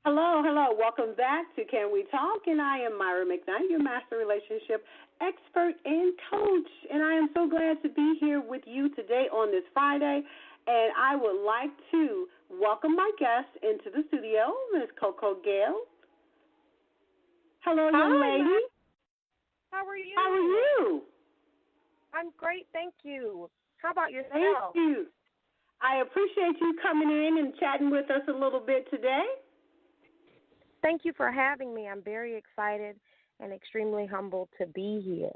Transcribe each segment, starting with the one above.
Hello, hello. Welcome back to Can We Talk? And I am Myra McKnight, your master relationship expert and coach. And I am so glad to be here with you today on this Friday. And I would like to welcome my guest into the studio, Miss CoCo Gayle. Hello, young Hi, lady. how are you? How are you? I'm great, thank you. How about yourself? Thank you. I appreciate you coming in and chatting with us a little bit today. Thank you for having me. I'm very excited and extremely humbled to be here.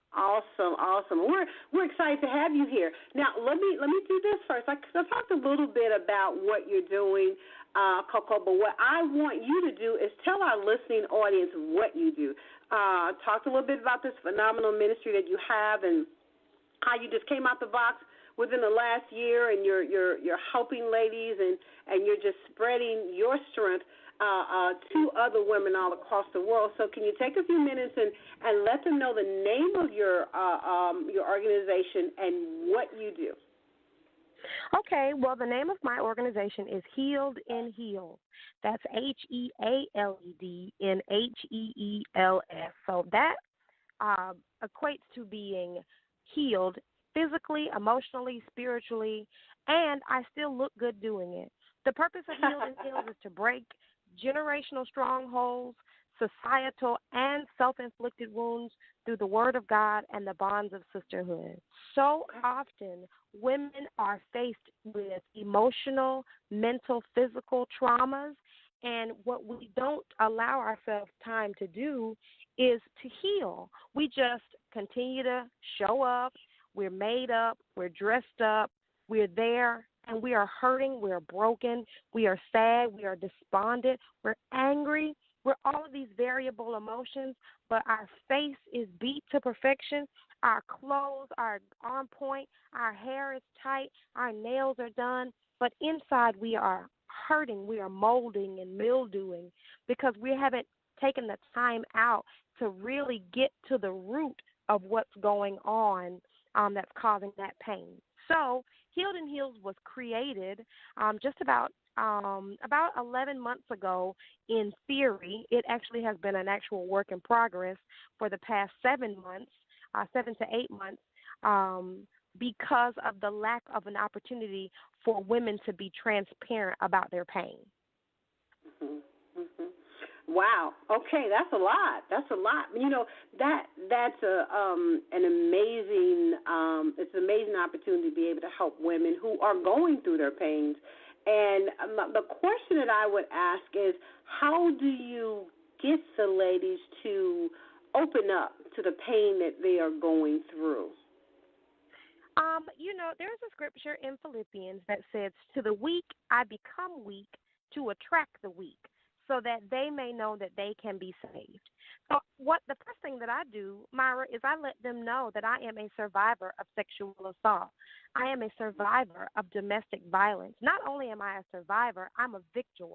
Awesome, awesome. We're excited to have you here. Now, let me do this first. I talked a little bit about what you're doing, CoCo, but what I want you to do is tell our listening audience what you do. Talk a little bit about this phenomenal ministry that you have and how you just came out the box within the last year, and you're helping ladies and you're just spreading your strength to other women all across the world. So can you take a few minutes and let them know the name of your organization and what you do? Okay, well, the name of my organization is Healed in Heels. That's HEALED in HEELS. So that equates to being healed physically, emotionally, spiritually, and I still look good doing it. The purpose of Healed in Heels is to break generational strongholds, societal and self-inflicted wounds through the Word of God and the bonds of sisterhood. So often, women are faced with emotional, mental, physical traumas, and what we don't allow ourselves time to do is to heal. We just continue to show up. We're made up. We're dressed up. We're there. And we are hurting, we are broken, we are sad, we are despondent, we're angry, we're all of these variable emotions, but our face is beat to perfection, our clothes are on point, our hair is tight, our nails are done, but inside we are hurting, we are molding and mildewing because we haven't taken the time out to really get to the root of what's going on that's causing that pain. So Healed in Heels was created just about 11 months ago in theory. It actually has been an actual work in progress for the past 7 months, 7 to 8 months, because of the lack of an opportunity for women to be transparent about their pain. Mm-hmm. Mm-hmm. Wow. Okay, that's a lot. That's a lot. You know, that's an amazing it's an amazing opportunity to be able to help women who are going through their pains. And the question that I would ask is, how do you get the ladies to open up to the pain that they are going through? There's a scripture in Philippians that says, "To the weak I become weak to attract the weak, so that they may know that they can be saved." So the first thing that I do, Myra, is I let them know that I am a survivor of sexual assault. I am a survivor of domestic violence. Not only am I a survivor, I'm a victor.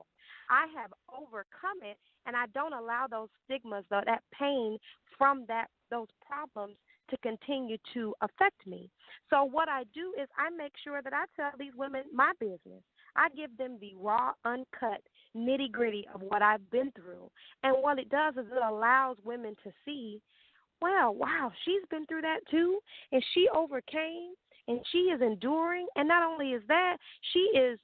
I have overcome it, and I don't allow those stigmas, that pain from those problems to continue to affect me. So what I do is I make sure that I tell these women my business. I give them the raw, uncut, nitty-gritty of what I've been through. And what it does is it allows women to see, well, wow, she's been through that too, and she overcame, and she is enduring. And not only is that, she is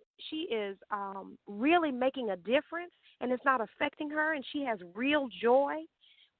really making a difference, and it's not affecting her, and she has real joy.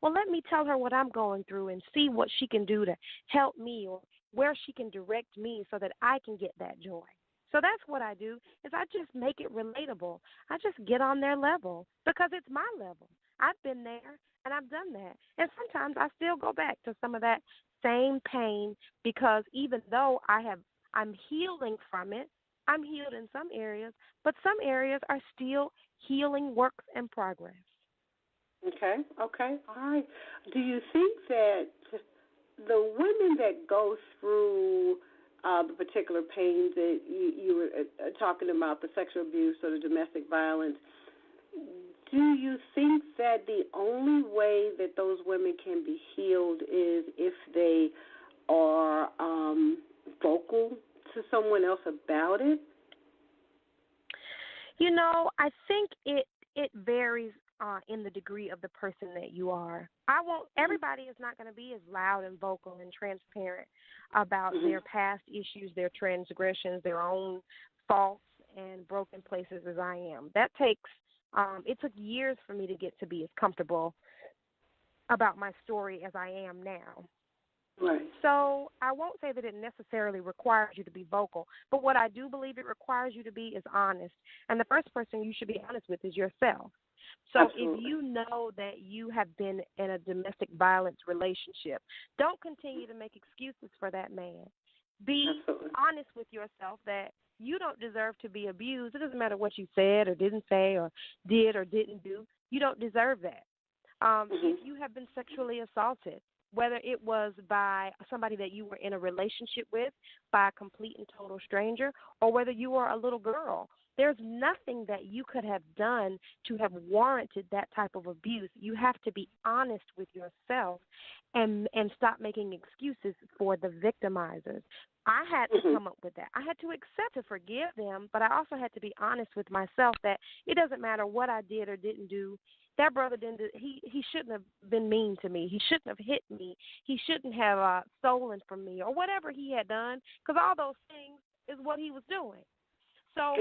Well, let me tell her what I'm going through and see what she can do to help me or where she can direct me so that I can get that joy. So that's what I do, is I just make it relatable. I just get on their level because it's my level. I've been there and I've done that. And sometimes I still go back to some of that same pain because even though I'm healing from it, I'm healed in some areas, but some areas are still healing works in progress. Okay, all right. Do you think that the women that go through the particular pains that you were talking about, the sexual abuse or the domestic violence, do you think that the only way that those women can be healed is if they are vocal to someone else about it? I think in the degree of the person that you are. Everybody is not going to be as loud and vocal and transparent about their past issues, their transgressions, their own faults and broken places as I am. That takes, it took years for me to get to be as comfortable about my story as I am now. Right. So I won't say that it necessarily requires you to be vocal, but what I do believe it requires you to be is honest. And the first person you should be honest with is yourself. So Absolutely. if you know that you have been in a domestic violence relationship, don't continue to make excuses for that man. Be honest with yourself that you don't deserve to be abused. It doesn't matter what you said or didn't say or did or didn't do. You don't deserve that. If you have been sexually assaulted, whether it was by somebody that you were in a relationship with, by a complete and total stranger, or whether you were a little girl, there's nothing that you could have done to have warranted that type of abuse. You have to be honest with yourself and stop making excuses for the victimizers. I had to come up with that. I had to accept to forgive them, but I also had to be honest with myself that it doesn't matter what I did or didn't do. That brother didn't. He shouldn't have been mean to me. He shouldn't have hit me. He shouldn't have stolen from me or whatever he had done, because all those things is what he was doing. So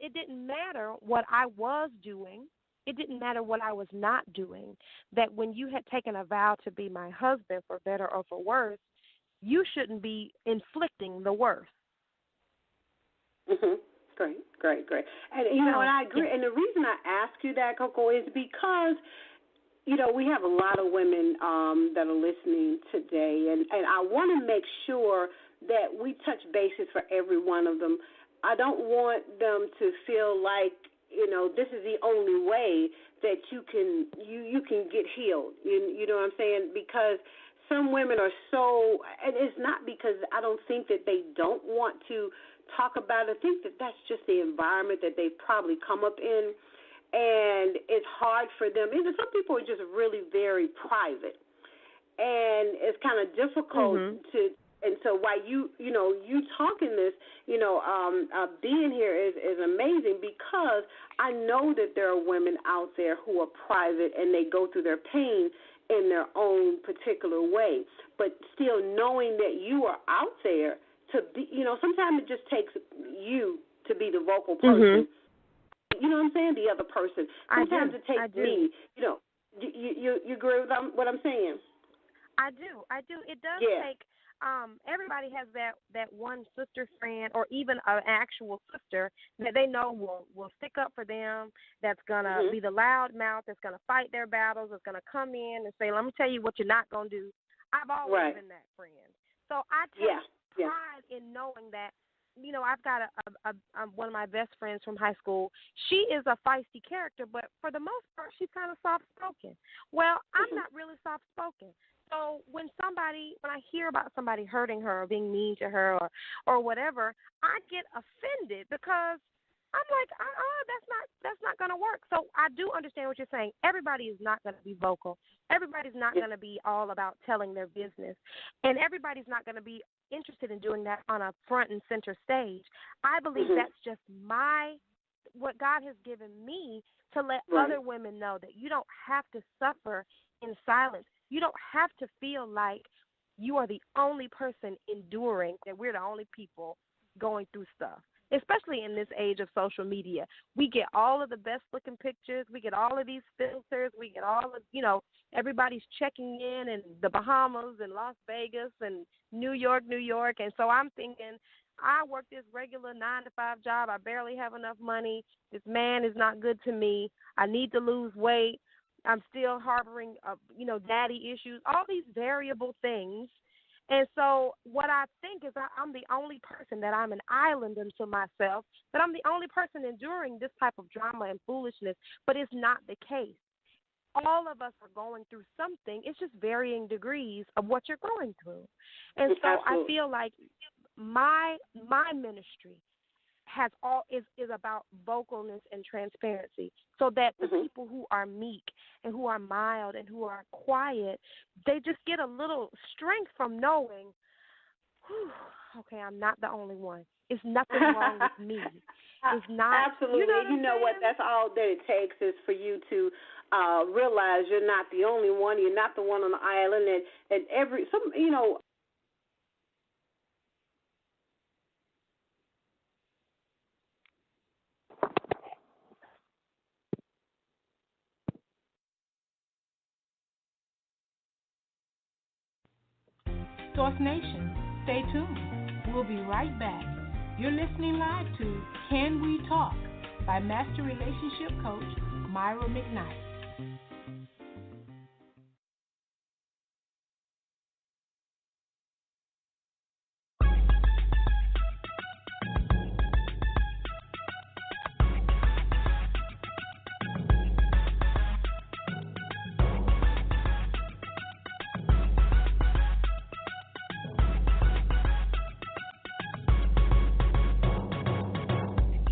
it didn't matter what I was doing. It didn't matter what I was not doing. That when you had taken a vow to be my husband, for better or for worse, you shouldn't be inflicting the worst. Great. And, and I agree. And the reason I ask you that, CoCo, is because, we have a lot of women that are listening today, and I want to make sure that we touch bases for every one of them. I don't want them to feel like, this is the only way that you can get healed. You know what I'm saying? Because some women are so, and it's not because I don't think that they don't want to talk about it. I think that that's just the environment that they've probably come up in, and it's hard for them. Some people are just really very private, and it's kind of difficult to. And so while you talking this, being here is amazing, because I know that there are women out there who are private and they go through their pain in their own particular way, but still knowing that you are out there to be, sometimes it just takes you to be the vocal person. You know what I'm saying? The other person. Sometimes it takes me. You agree with what I'm saying? I do. It does take. Everybody has that one sister friend, or even an actual sister that they know will stick up for them, that's going to be the loud mouth, that's going to fight their battles, that's going to come in and say, let me tell you what you're not going to do. I've always been that friend. So I take pride in knowing that, I've got one of my best friends from high school. She is a feisty character, but for the most part, she's kind of soft-spoken. Well, I'm not really soft-spoken. So when I hear about somebody hurting her or being mean to her or whatever, I get offended, because I'm like, that's not going to work. So I do understand what you're saying. Everybody is not going to be vocal. Everybody's not going to be all about telling their business. And everybody's not going to be interested in doing that on a front and center stage. I believe that's just what God has given me to let other women know that you don't have to suffer in silence. You don't have to feel like you are the only person enduring, that we're the only people going through stuff, especially in this age of social media. We get all of the best-looking pictures. We get all of these filters. We get all of, everybody's checking in the Bahamas and Las Vegas and New York. And so I'm thinking, I work this regular 9-to-5 job. I barely have enough money. This man is not good to me. I need to lose weight. I'm still harboring, daddy issues, all these variable things. And so what I think is I'm the only person, that I'm an island unto myself, that I'm the only person enduring this type of drama and foolishness, but it's not the case. All of us are going through something. It's just varying degrees of what you're going through. And so I feel like my ministry is about vocalness and transparency, so that the people who are meek and who are mild and who are quiet, they just get a little strength from knowing, okay, I'm not the only one. It's nothing wrong with me. It's not. Absolutely. You know what? That's all that it takes is for you to realize you're not the only one. You're not the one on the island, and Source Nation, stay tuned. We'll be right back. You're listening live to Can We Talk by Master Relationship Coach Myra McKnight.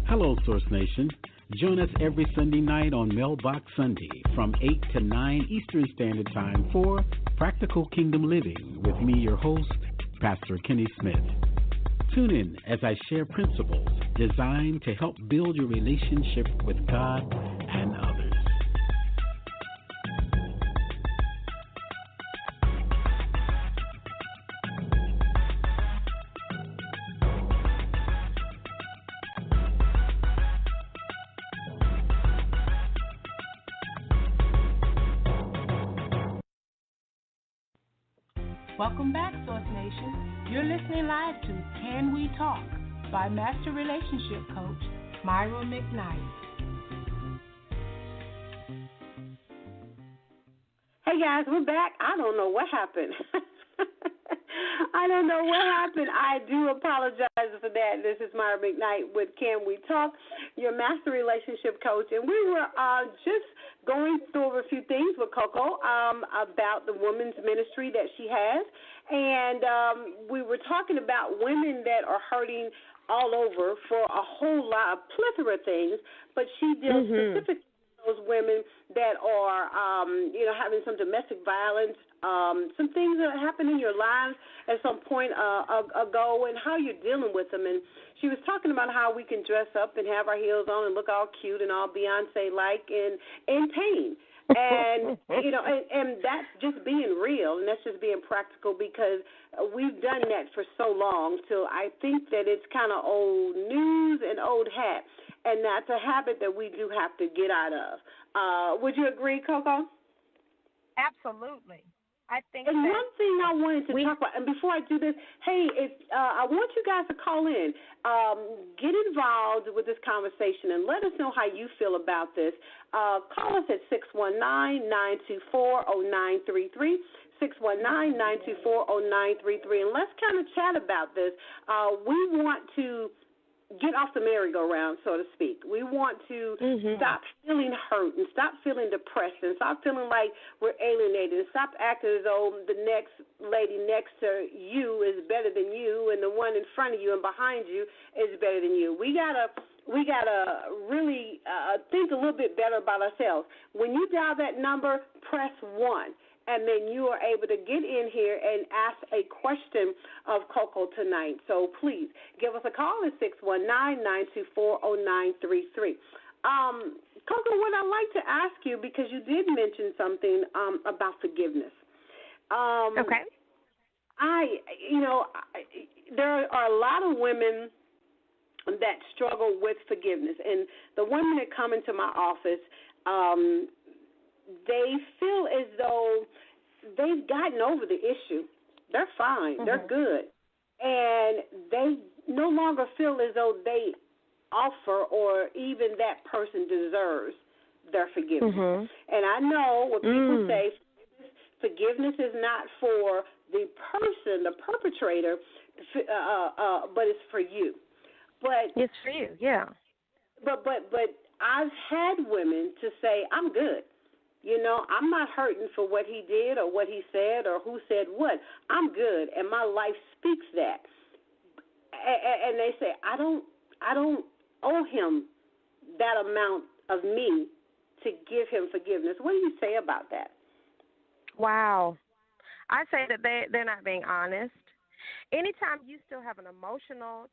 Hello, Source Nation. Join us every Sunday night on Mailbox Sunday from 8 to 9 Eastern Standard Time for Practical Kingdom Living with me, your host, Pastor Kenny Smith. Tune in as I share principles designed to help build your relationship with God and others. Welcome back, Source Nation. You're listening live to Can We Talk by Master Relationship Coach Myra McKnight. Hey guys, we're back. I don't know what happened. I do apologize for that. This is Myra McKnight with Can We Talk, your Master Relationship Coach, and we were just going through a few things with CoCo about the women's ministry that she has, and we were talking about women that are hurting all over for a whole lot of plethora of things, but she deals specifically those women that are, having some domestic violence, some things that happened in your lives at some point ago, and how you're dealing with them. And she was talking about how we can dress up and have our heels on and look all cute and all Beyonce-like and in pain. And, and that's just being real, and that's just being practical, because we've done that for so long till I think that it's kind of old news and old hat. And that's a habit that we do have to get out of. Would you agree, CoCo? Absolutely. I think. And one thing I wanted to talk about, and before I do this, hey, I want you guys to call in, get involved with this conversation, and let us know how you feel about this. Call us at 619-924-0933. 619-924-0933, and let's kind of chat about this. We want to get off the merry-go-round, so to speak. We want to stop feeling hurt and stop feeling depressed and stop feeling like we're alienated and stop acting as though the next lady next to you is better than you and the one in front of you and behind you is better than you. We gotta really think a little bit better about ourselves. When you dial that number, press 1. And then you are able to get in here and ask a question of CoCo tonight. So please give us a call at 619-924-0933. CoCo, what I'd like to ask you, because you did mention something about forgiveness. Okay. There are a lot of women that struggle with forgiveness, and the women that come into my office, they feel as though they've gotten over the issue. They're fine. They're good. And they no longer feel as though they offer or even that person deserves their forgiveness. And I know what people say, forgiveness is not for the person, the perpetrator, but it's for you. But it's for you, yeah. But I've had women to say, I'm good. I'm not hurting for what he did or what he said or who said what. I'm good, and my life speaks that. And they say, I don't owe him that amount of me to give him forgiveness. What do you say about that? Wow. I say that they're not being honest. Anytime you still have an emotional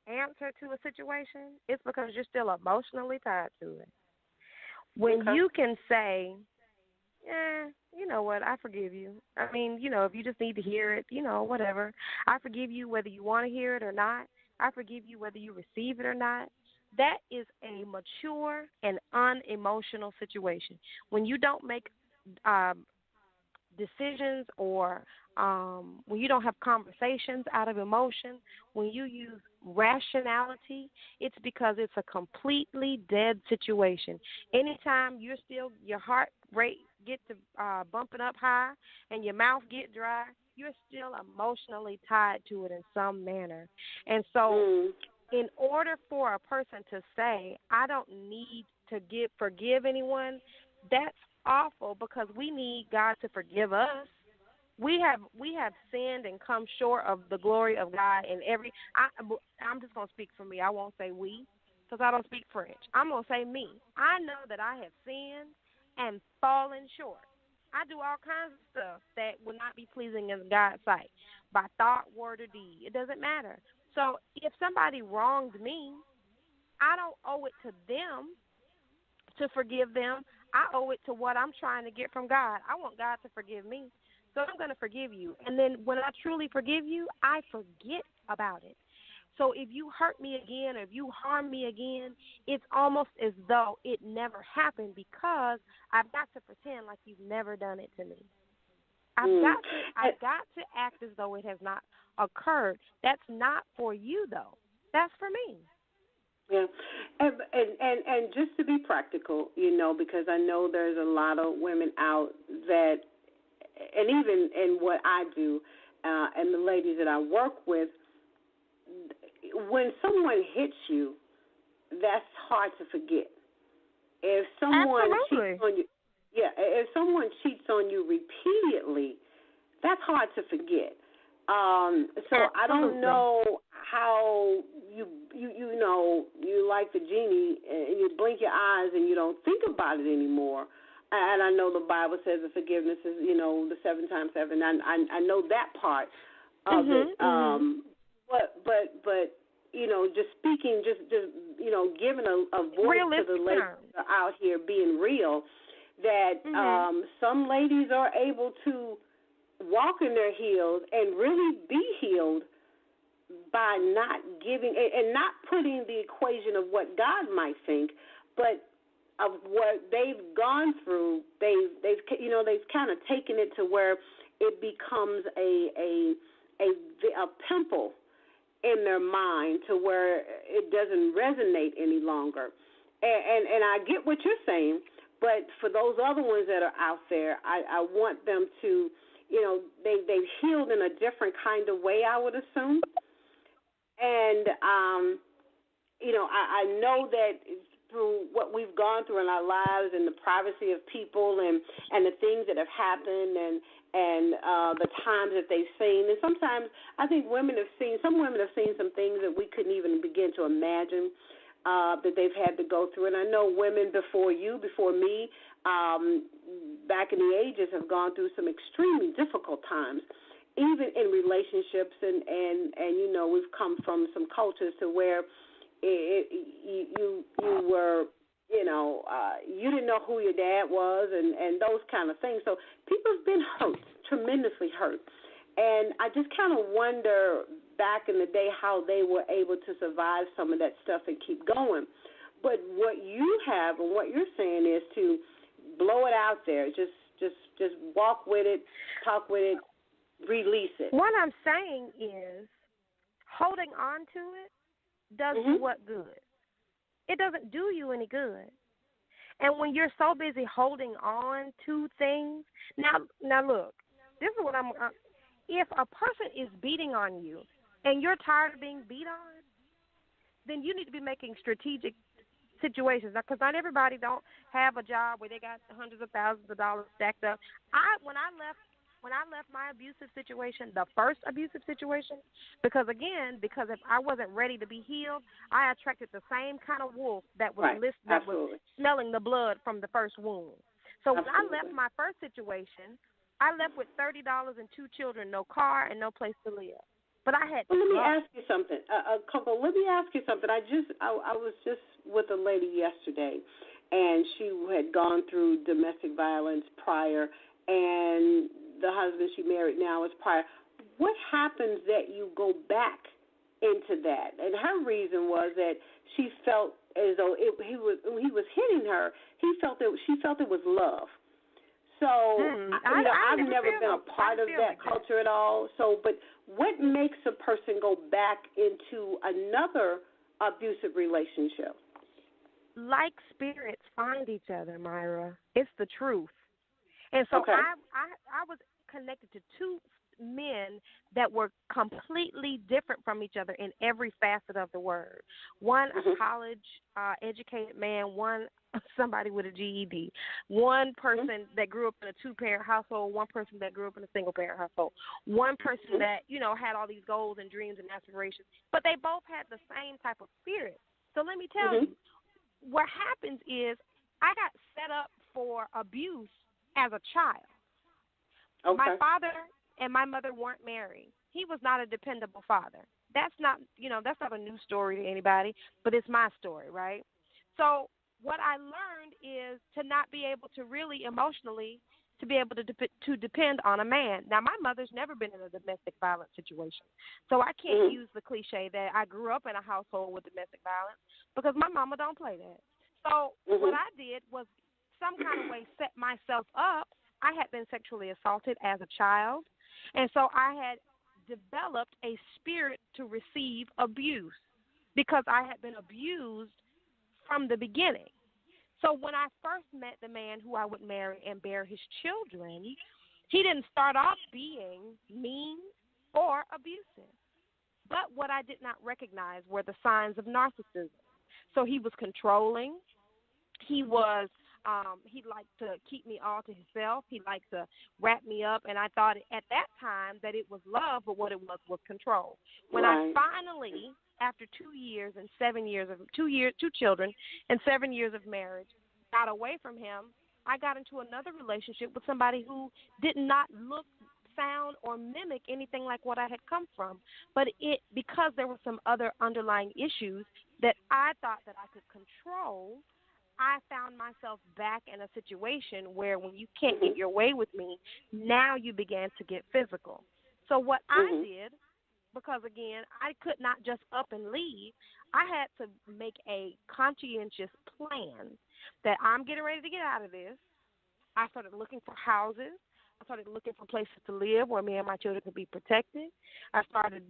answer to a situation, it's because you're still emotionally tied to it. When you can say, you know what, I forgive you. I mean, if you just need to hear it, whatever. I forgive you whether you want to hear it or not. I forgive you whether you receive it or not. That is a mature and unemotional situation. When you don't make decisions or when you don't have conversations out of emotion, when you use rationality, it's because it's a completely dead situation. Anytime your heart rate gets to bumping up high and your mouth get dry, you're still emotionally tied to it in some manner. And so in order for a person to say, I don't need to forgive anyone, that's awful, because we need God to forgive us. We have sinned and come short of the glory of God in I'm just going to speak for me. I won't say we, because I don't speak French. I'm going to say me. I know that I have sinned and fallen short. I do all kinds of stuff that will not be pleasing in God's sight by thought, word, or deed. It doesn't matter. So if somebody wronged me, I don't owe it to them to forgive them. I owe it to what I'm trying to get from God. I want God to forgive me, so I'm going to forgive you. And then when I truly forgive you, I forget about it. So if you hurt me again or if you harm me again, it's almost as though it never happened, because I've got to pretend like you've never done it to me. I've got to act as though it has not occurred. That's not for you, though. That's for me. Yeah, and just to be practical, because I know there's a lot of women out that, and even in what I do, and the ladies that I work with, when someone hits you, that's hard to forget. If someone cheats on you, if someone cheats on you repeatedly, that's hard to forget. So I don't know how you like the genie and you blink your eyes and you don't think about it anymore. And I know the Bible says that forgiveness is, the 7 times 7. I know that part of it. But just speaking, just giving a voice to the ladies that are out here being real, that some ladies are able to walk in their heels and really be healed by not giving and not putting the equation of what God might think, but of what they've gone through. They've kind of taken it to where it becomes a pimple in their mind, to where it doesn't resonate any longer. And I get what you're saying, but for those other ones that are out there, I want them to, they've healed in a different kind of way, I would assume. And, I know that through what we've gone through in our lives and the privacy of people and the things that have happened and the times that they've seen. And sometimes I think some women have seen some things that we couldn't even begin to imagine that they've had to go through. And I know women before me, back in the ages, have gone through some extremely difficult times, even in relationships. And we've come from some cultures to where you were, you didn't know who your dad was and those kind of things. So people have been hurt, tremendously hurt. And I just kind of wonder back in the day how they were able to survive some of that stuff and keep going. But what you have and what you're saying is to blow it out there. Just walk with it, talk with it, release it. What I'm saying is holding on to it does you what good? It doesn't do you any good. And when you're so busy holding on to things, now look, this is what if a person is beating on you and you're tired of being beat on, then you need to be making strategic situations. Because not everybody don't have a job where they got hundreds of thousands of dollars stacked up. When I left my abusive situation, the first abusive situation, because if I wasn't ready to be healed, I attracted the same kind of wolf that was was smelling the blood from the first wound. So when I left my first situation, I left with $30 and 2 children, no car, and no place to live. But I had. Well, let me ask you something, CoCo. Let me ask you something. I was just with a lady yesterday, and she had gone through domestic violence prior, and the husband she married now is prior. What happens that you go back into that? And her reason was that she felt as though he was hitting her. She felt it was love. So I've never been a part of that culture at all. So, but what makes a person go back into another abusive relationship? Like spirits find each other, Myra. It's the truth. And so okay. I was connected to two men that were completely different from each other in every facet of the word. One, a college educated man, one somebody with a GED, one person that grew up in a two-parent household, one person that grew up in a single-parent household, one person that, had all these goals and dreams and aspirations, but they both had the same type of spirit. So let me tell you, what happens is I got set up for abuse as a child. Okay. My father and my mother weren't married. He was not a dependable father. That's not a new story to anybody, but it's my story, right? So what I learned is to not be able to really emotionally to be able to depend on a man. Now, my mother's never been in a domestic violence situation, so I can't use the cliche that I grew up in a household with domestic violence because my mama don't play that. So what I did was some kind of way set myself up. I had been sexually assaulted as a child, and so I had developed a spirit to receive abuse because I had been abused from the beginning. So when I first met the man who I would marry and bear his children, he didn't start off being mean or abusive. But what I did not recognize were the signs of narcissism. So he was controlling. He was he liked to keep me all to himself. He liked to wrap me up, and I thought at that time that it was love, but what it was control. When I finally, after 2 years and 7 years of 2 children and 7 years of marriage, got away from him, I got into another relationship with somebody who did not look, sound, or mimic anything like what I had come from. But because there were some other underlying issues that I thought that I could control, I found myself back in a situation where when you can't get your way with me, now you began to get physical. So what I did, because, again, I could not just up and leave, I had to make a conscientious plan that I'm getting ready to get out of this. I started looking for houses. I started looking for places to live where me and my children could be protected. I started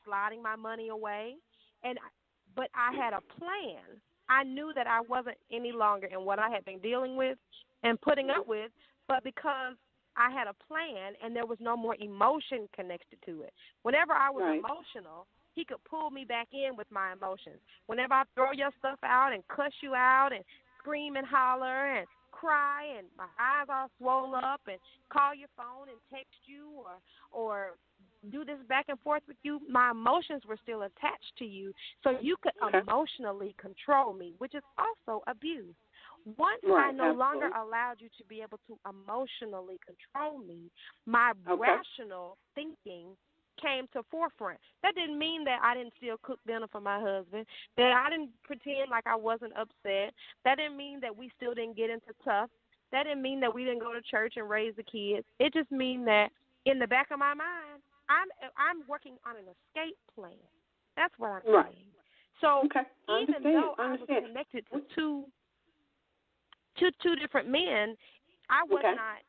sliding my money away. But I had a plan. I knew that I wasn't any longer in what I had been dealing with and putting up with, but because I had a plan and there was no more emotion connected to it. Whenever I was emotional, he could pull me back in with my emotions. Whenever I throw your stuff out and cuss you out and scream and holler and cry and my eyes all swole up and call your phone and text you or do this back and forth with you, my emotions were still attached to you, so you could emotionally control me, which is also abuse. Once I no longer allowed you to be able to emotionally control me, my rational thinking came to forefront. That didn't mean that I didn't still cook dinner for my husband, that I didn't pretend like I wasn't upset. That didn't mean that we still didn't get into tough. That didn't mean that we didn't go to church and raise the kids. It just means that in the back of my mind, I'm working on an escape plan. That's what I'm saying. So even though I was connected to two different men, I was not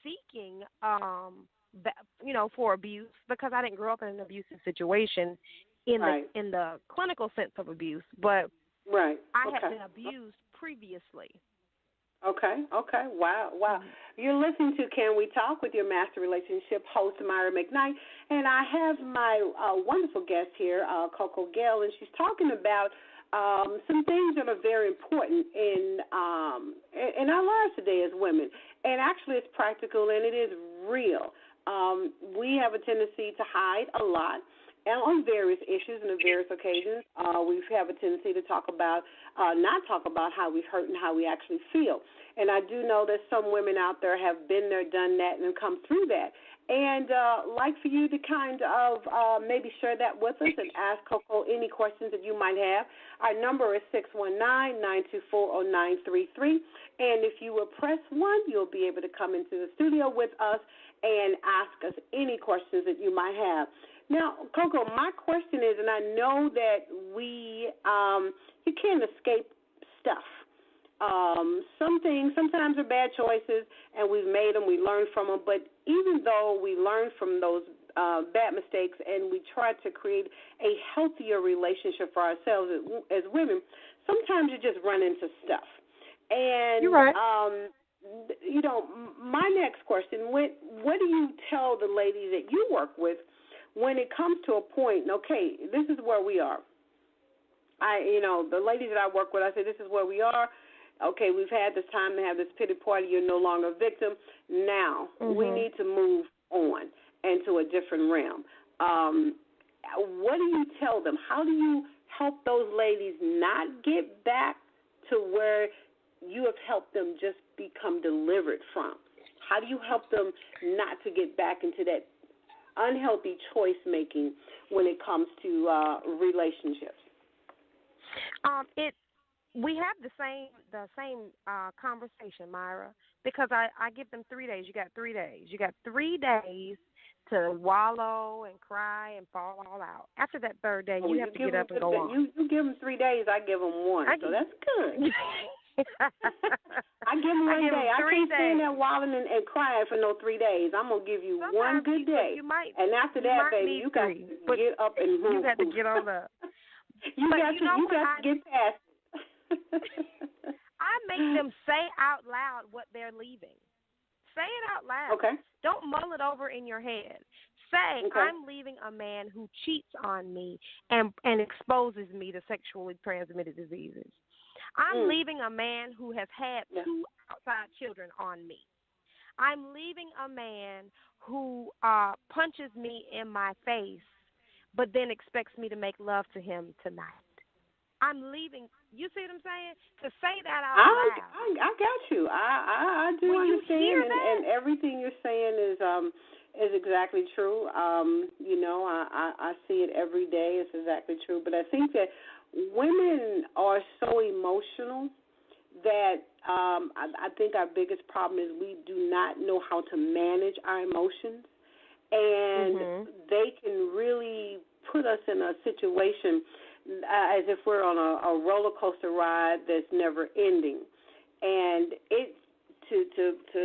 seeking, for abuse because I didn't grow up in an abusive situation in the clinical sense of abuse. But I had been abused previously. Okay. Wow. You're listening to Can We Talk with your master relationship host, Myra McKnight, and I have my wonderful guest here, CoCo Gayle, and she's talking about some things that are very important in our lives today as women. And actually it's practical and it is real. We have a tendency to hide a lot, on various issues and on various occasions. We have a tendency to not talk about how we hurt and how we actually feel. And I do know that some women out there have been there, done that, and come through that. And like for you to kind of maybe share that with us and ask CoCo any questions that you might have. Our number is 619-924-0933. And if you will press 1, you'll be able to come into the studio with us and ask us any questions that you might have. Now, CoCo, my question is, and I know that you can't escape stuff. Some things sometimes are bad choices, and we've made them, we learn from them, but even though we learn from those bad mistakes and we try to create a healthier relationship for ourselves as women, sometimes you just run into stuff. And, you're right. My next question, what do you tell the ladies that you work with when it comes to a point, okay, this is where we are? The ladies that I work with, I say, this is where we are. Okay, we've had this time to have this pity party. You're no longer a victim. Now we need to move on into a different realm. What do you tell them? How do you help those ladies not get back to where you have helped them just become delivered from? How do you help them not to get back into that unhealthy choice making when it comes to relationships? We have the same conversation, Myra, because I give them 3 days. You got 3 days. You got 3 days to wallow and cry and fall all out. After that third day, you have to get up and go on. You give them 3 days. I give them 1, so that's good. I give them 1 day. I can't stand there wallowing and crying for no 3 days. I'm gonna give you one good day, and after that, baby, you got to get up and move. You got to get on up. You got to get past. I make them say out loud what they're leaving. Say it out loud. Okay. Don't mull it over in your head. Say, okay, I'm leaving a man who cheats on me and exposes me to sexually transmitted diseases. I'm leaving a man who has had 2 outside children on me. I'm leaving a man who punches me in my face, but then expects me to make love to him tonight. I'm leaving. You see what I'm saying? To say that out loud. I got you. I do understand, and everything you're saying is exactly true. I see it every day. It's exactly true. But I think that women are so emotional that I think our biggest problem is we do not know how to manage our emotions, and they can really put us in a situation as if we're on a roller coaster ride that's never ending. And it to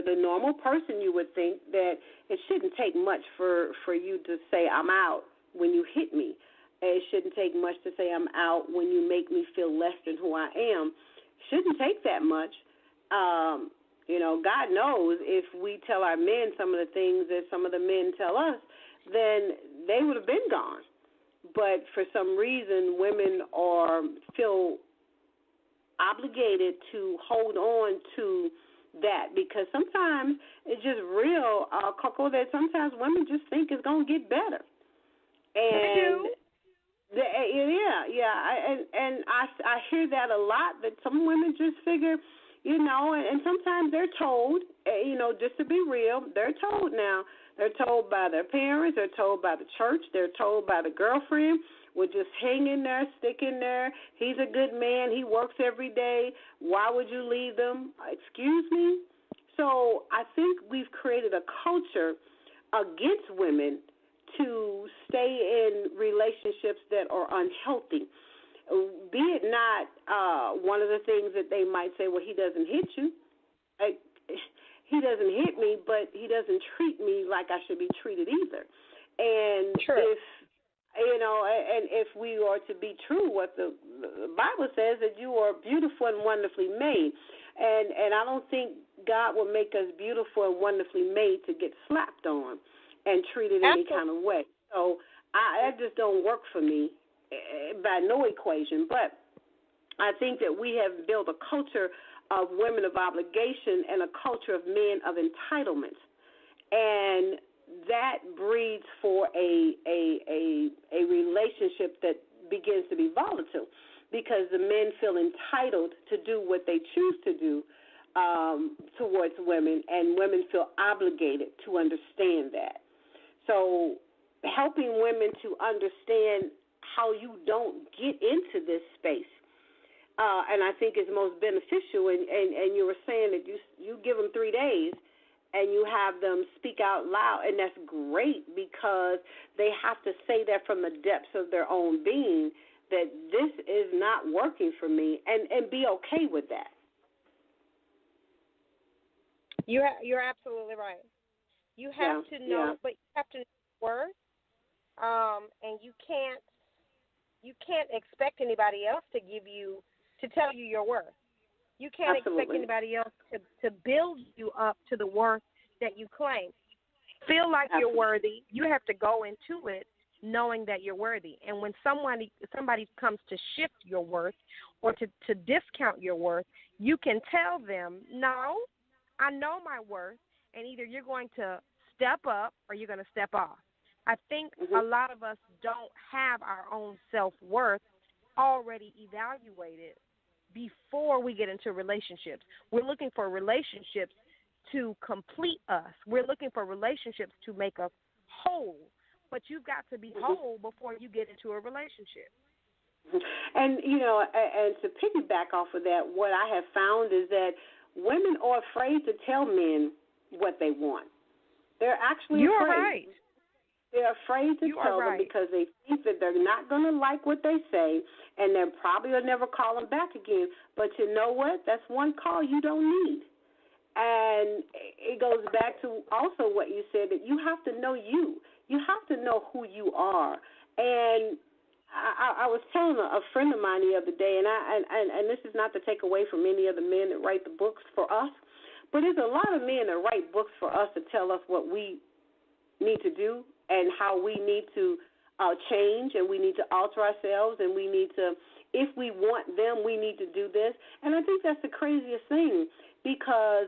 the normal person, you would think that it shouldn't take much for you to say I'm out when you hit me. It shouldn't take much to say I'm out when you make me feel less than who I am. Shouldn't take that much. God knows if we tell our men some of the things that some of the men tell us, then they would have been gone. But for some reason, women feel obligated to hold on to that because sometimes it's just real, CoCo, that sometimes women just think it's going to get better. And and I hear that a lot, that some women just figure, and sometimes they're told, just to be real, they're told now. They're told by their parents, they're told by the church, they're told by the girlfriend, we're just hang in there, stick in there. He's a good man, he works every day. Why would you leave them? Excuse me? So I think we've created a culture against women to stay in relationships that are unhealthy. Be it not one of the things that they might say, well, he doesn't hit you. He doesn't hit me, but he doesn't treat me like I should be treated either. And if we are to be true, what the Bible says, that you are beautiful and wonderfully made. And I don't think God will make us beautiful and wonderfully made to get slapped on and treated any kind of way. So that just don't work for me by no equation. But I think that we have built a culture of women of obligation and a culture of men of entitlement. And that breeds for a relationship that begins to be volatile, because the men feel entitled to do what they choose to do towards women, and women feel obligated to understand that. So helping women to understand how you don't get into this space, and I think is most beneficial. And you were saying that you give them 3 days and you have them speak out loud, and that's great, because they have to say that from the depths of their own being, that this is not working for me, and be okay with that. You're absolutely right. You have to know, but you have to know your worth, and you can't expect anybody else to tell you your worth. You can't expect anybody else to build you up to the worth that you claim. Feel like you're worthy. You have to go into it knowing that you're worthy. And when somebody comes to shift your worth or to discount your worth, you can tell them, no, I know my worth, and either you're going to step up or you're going to step off. I think a lot of us don't have our own self-worth already evaluated before we get into relationships. We're looking for relationships to complete us. We're looking for relationships to make us whole. But you've got to be whole before you get into a relationship. And, and to piggyback off of that, what I have found is that women are afraid to tell men what they want. They're actually You're afraid. Right. They're afraid to tell them because they think that they're not going to like what they say, and they probably will never call them back again. But you know what? That's one call you don't need. And it goes back to also what you said, that you have to know you. You have to know who you are. And I was telling a friend of mine the other day, and this is not to take away from any of the men that write the books for us, but there's a lot of men that write books for us to tell us what we need to do and how we need to change, and we need to alter ourselves, and we need to, if we want them, we need to do this. And I think that's the craziest thing, because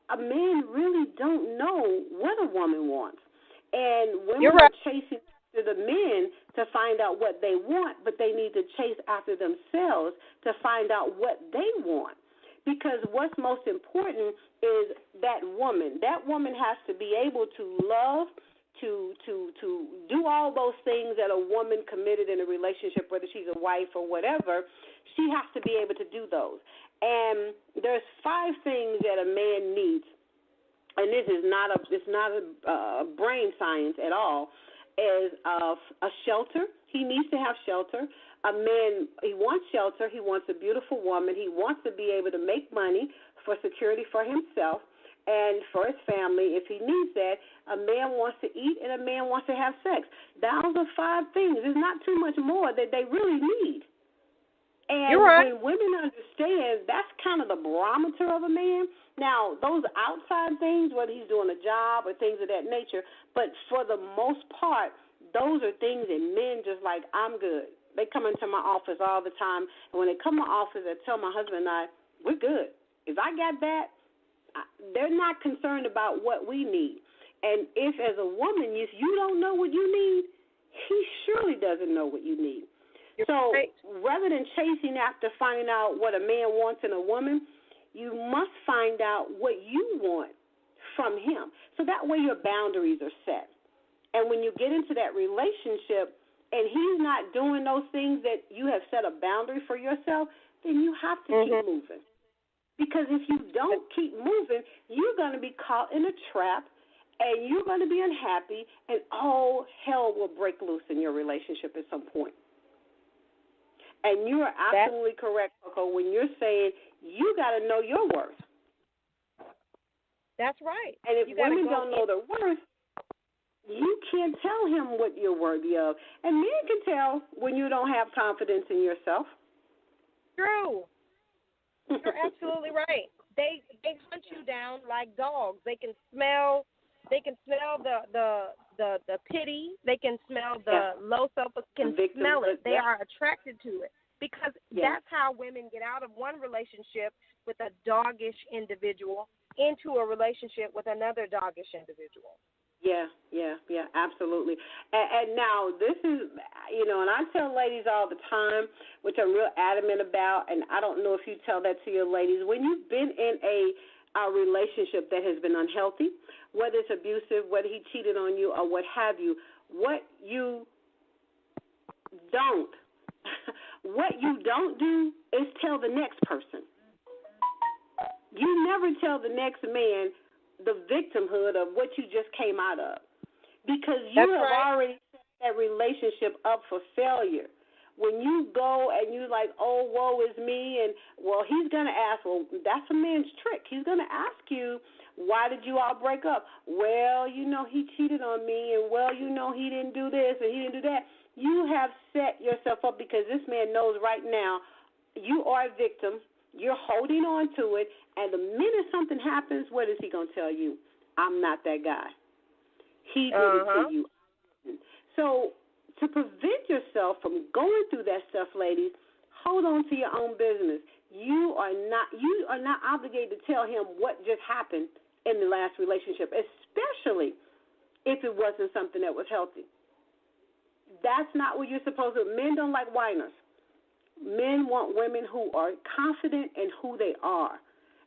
a man really don't know what a woman wants. And women are chasing after the men to find out what they want, but they need to chase after themselves to find out what they want. Because what's most important is that woman. That woman has to be able to love, to do all those things that a woman committed in a relationship, whether she's a wife or whatever, she has to be able to do those. And there's 5 things that a man needs, and this is not a brain science at all, is a shelter. He needs to have shelter. A man, he wants shelter. He wants a beautiful woman. He wants to be able to make money for security for himself and for his family. If he needs that, a man wants to eat and a man wants to have sex. Those are 5 things. There's not too much more that they really need. And when women understand, that's kind of the barometer of a man. Now, those outside things, whether he's doing a job or things of that nature, but for the most part, those are things that men just like, I'm good. They come into my office all the time, and when they come to my office, they tell my husband and I, we're good. If I got that, they're not concerned about what we need. And if, as a woman, if you don't know what you need, he surely doesn't know what you need. So rather than chasing after finding out what a man wants in a woman, you must find out what you want from him. So that way your boundaries are set. And when you get into that relationship and he's not doing those things that you have set a boundary for yourself, then you have to keep moving. Because if you don't keep moving, you're going to be caught in a trap, and you're going to be unhappy, and all hell will break loose in your relationship at some point. And you are absolutely correct, CoCo, when you're saying you got to know your worth. That's right. And if women don't know their worth, you can't tell him what you're worthy of. And men can tell when you don't have confidence in yourself. True. You're absolutely right. They hunt you down like dogs. They can smell the pity. They can smell the low self-esteem. Can smell it. They are attracted to it because that's how women get out of one relationship with a doggish individual into a relationship with another doggish individual. Yeah, absolutely. And now this is, and I tell ladies all the time, which I'm real adamant about, and I don't know if you tell that to your ladies, when you've been in a relationship that has been unhealthy, whether it's abusive, whether he cheated on you or what have you, what you don't do is tell the next person. You never tell the next man the victimhood of what you just came out of, because you have already set that relationship up for failure. When you go and you like, oh, woe is me, and, well, he's going to ask, well, that's a man's trick. He's going to ask you, why did you all break up? Well, he cheated on me, and, well, he didn't do this and he didn't do that. You have set yourself up, because this man knows right now you are a victim. You're holding on to it, and the minute something happens, what is he going to tell you? I'm not that guy. He did it to you. So to prevent yourself from going through that stuff, ladies, hold on to your own business. You are not obligated to tell him what just happened in the last relationship, especially if it wasn't something that was healthy. That's not what you're supposed to do. Men don't like whiners. Men want women who are confident in who they are,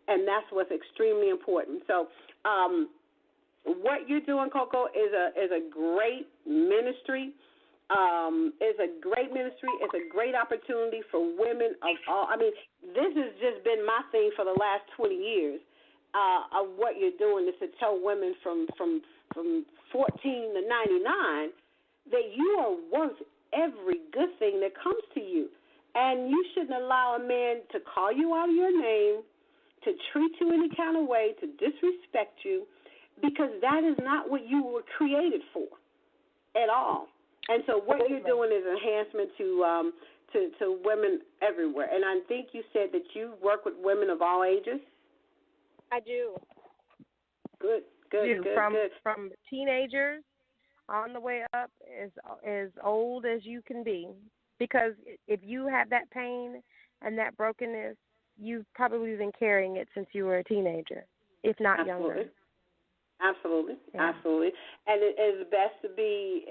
and that's what's extremely important. So what you're doing, CoCo, is a great ministry. It's a great ministry. It's a great opportunity for women of all. I mean, this has just been my thing for the last 20 years of what you're doing, is to tell women from 14 to 99 that you are worth every good thing that comes to you. And you shouldn't allow a man to call you out of your name, to treat you any kind of way, to disrespect you, because that is not what you were created for at all. And so what you're doing is enhancement to women everywhere. And I think you said that you work with women of all ages. I do. Good. From teenagers on the way up, as old as you can be. Because if you have that pain and that brokenness, you've probably been carrying it since you were a teenager, if not younger. Absolutely. Yeah. Absolutely. And it is best to be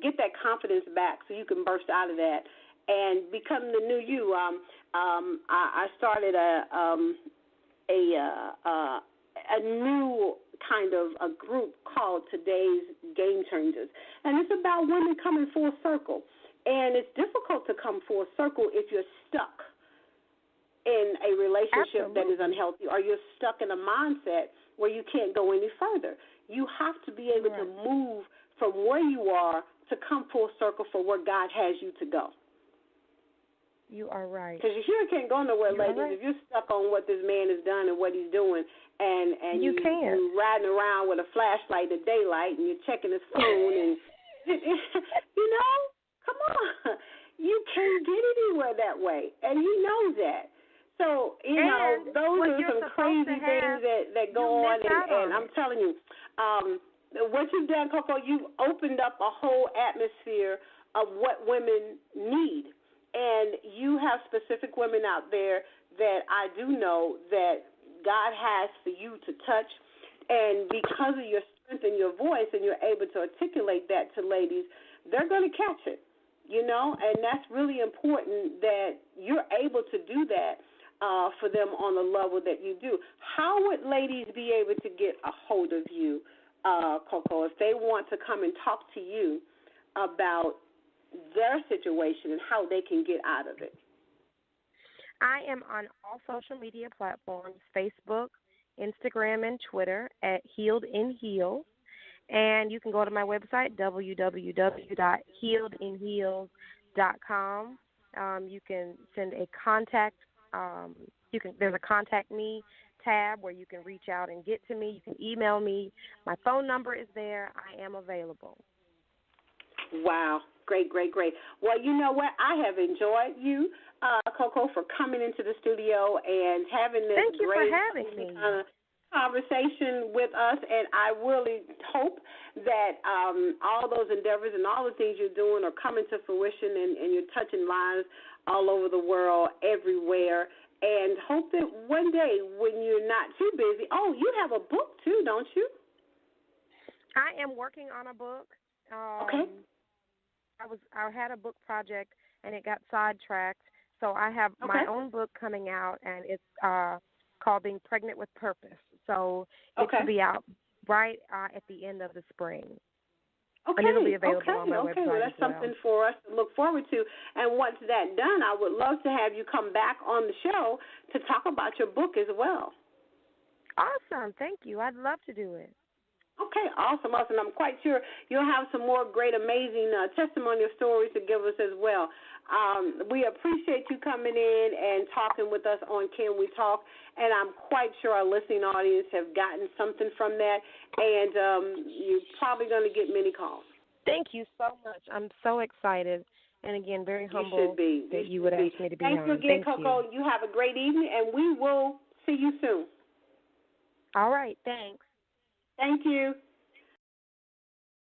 get that confidence back so you can burst out of that and become the new you. I started a new kind of a group called Today's Game Changers, and it's about women coming full circle. And it's difficult to come full circle if you're stuck in a relationship that is unhealthy, or you're stuck in a mindset where you can't go any further. You have to be able to move from where you are to come full circle for where God has you to go. You are right. Because you sure can't go nowhere, ladies, if you're stuck on what this man has done and what he's doing, and you're riding around with a flashlight in daylight and you're checking his phone and, come on. You can't get anywhere that way, and he knows that. So, those are some crazy things that go on, and I'm telling you, what you've done, CoCo, you've opened up a whole atmosphere of what women need. And you have specific women out there that I do know that God has for you to touch, and because of your strength and your voice, and you're able to articulate that to ladies, they're going to catch it. And that's really important that you're able to do that for them on the level that you do. How would ladies be able to get a hold of you, CoCo, if they want to come and talk to you about their situation and how they can get out of it? I am on all social media platforms, Facebook, Instagram, and Twitter at Healed in Heels. And you can go to my website, www.healedinheels.com. You can send a contact. There's a contact me tab where you can reach out and get to me. You can email me. My phone number is there. I am available. Wow. Great. Well, you know what? I have enjoyed you, CoCo, for coming into the studio and having this Thank you great for having me. Conversation with us, and I really hope that all those endeavors and all the things you're doing are coming to fruition, and you're touching lives all over the world, everywhere, and hope that one day when you're not too busy, you have a book too, don't you? I am working on a book. Okay. I had a book project and it got sidetracked, so I have my own book coming out, and it's called Being Pregnant with Purpose. So it should be out right at the end of the spring. Okay. And it'll be available on my website. Well, that's something for us to look forward to. And once that's done, I would love to have you come back on the show to talk about your book as well. Awesome. Thank you. I'd love to do it. Okay, awesome. I'm quite sure you'll have some more great, amazing testimonial stories to give us as well. We appreciate you coming in and talking with us on Can We Talk, and I'm quite sure our listening audience have gotten something from that, and you're probably going to get many calls. Thank you so much. I'm so excited, and again, very humble that you would ask me to be on. Thank you again, CoCo. You have a great evening, and we will see you soon. All right, thanks. Thank you.